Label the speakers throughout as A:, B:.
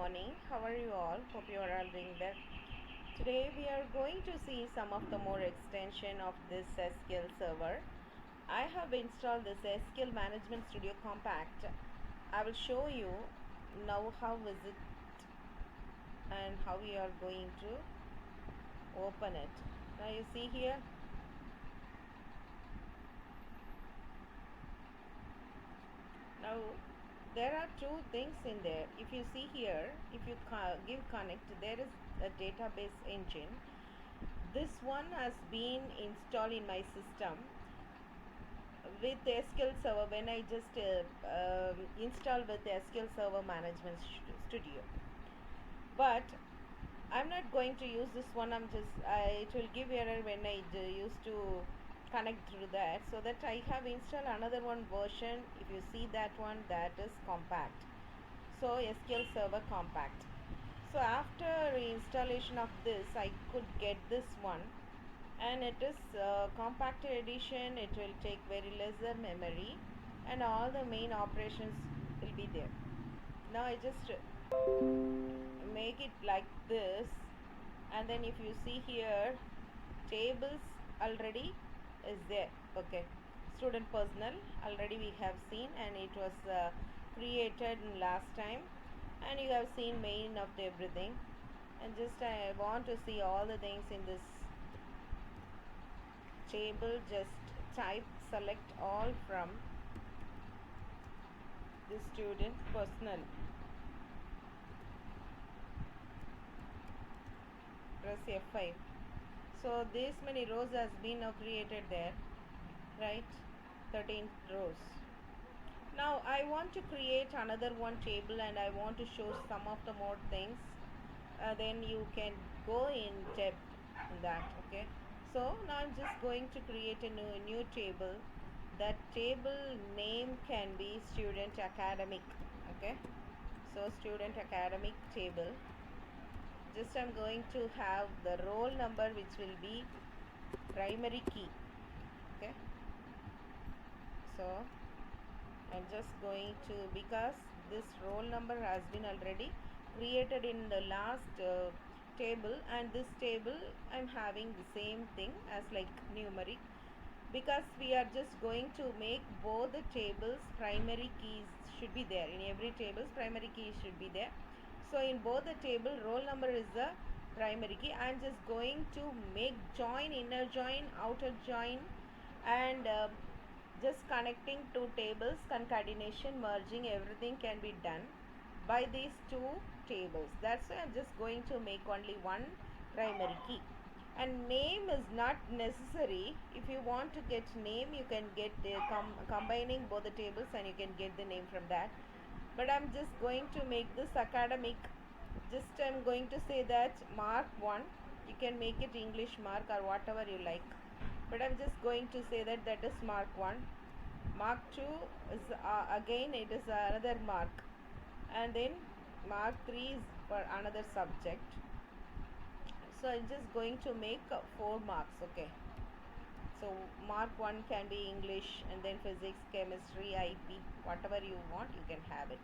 A: morning. How are you all? Hope you are all doing well. Today we are going to see some of the more extension of this SQL server. I have installed this SQL Management Studio Compact. I will show you now how is it and how we are going to open it. Now you see here. Now there are two things in there. If you see here, if you give connect, there is a database engine. This one has been installed in my system with SQL Server when I just installed with SQL Server Management Studio. But I'm not going to use this one. It will give error when I used to connect through that. So that I have installed another one version. If you see that one, that is compact. So SQL Server Compact. So after installation of this, I could get this one, and it is compacted edition. It will take very lesser memory and all the main operations will be there. Now I just make it like this, and then if you see here, tables already is there. Okay, student personal already we have seen, and it was created last time, and you have seen main of the everything. And just I want to see all the things in this table. Just type select all from the student personal, press F5. So this many rows has been now created there, right? 13 rows. Now I want to create another one table, and I want to show some of the more things. Then you can go in depth in that. Okay, so now I'm just going to create a new table. That table name can be student academic. Okay, so student academic table. Just I'm going to have the roll number, which will be primary key. Okay, so I'm just going to, because this roll number has been already created in the last table, and this table I'm having the same thing as like numeric, because we are just going to make both the tables primary keys should be there. In every tables primary key should be there. So in both the table, roll number is the primary key. I'm just going to make join, inner join, outer join, and just connecting two tables, concatenation, merging, everything can be done by these two tables. That's why I'm just going to make only one primary key. And name is not necessary. If you want to get name, you can get combining both the tables, and you can get the name from that. But I'm just going to make this academic. Just I'm going to say that mark 1. You can make it English mark or whatever you like, but I'm just going to say that that is mark 1. Mark 2 is again it is another mark, and then mark 3 is for another subject. So I'm just going to make 4 marks. Okay, so mark 1 can be English, and then physics, chemistry, IP, whatever you want you can have it.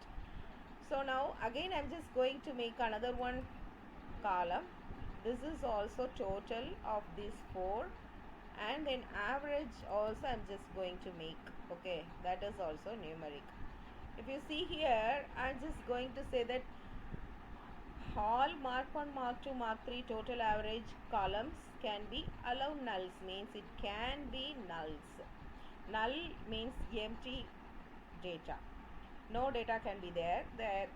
A: So now again I'm just going to make another one column. This is also total of these 4, and then average also I'm just going to make. Okay, that is also numeric. If you see here, I'm just going to say that all mark 1, mark 2, mark 3 total average columns can be allow nulls, means it can be nulls. Null means empty data. No data can be there.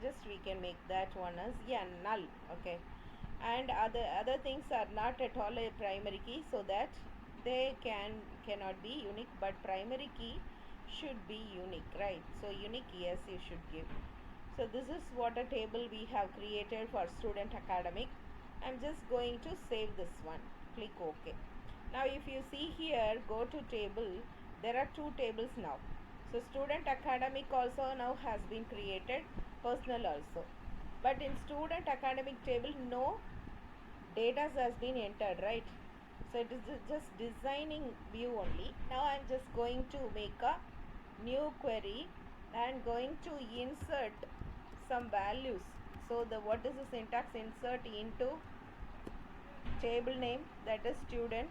A: Just we can make that one as null. Okay, and other things are not at all a primary key, so that they cannot be unique, but primary key should be unique, right? So unique, yes, you should give. So this is what a table we have created for student academic. I'm just going to save this one. Click OK. Now if you see here, go to table. There are two tables now. So student academic also now has been created, personal also. But in student academic table, no data has been entered, right? So it is just designing view only. Now I'm just going to make a new query and going to insert some values. So the what is the syntax? Insert into table name, that is student,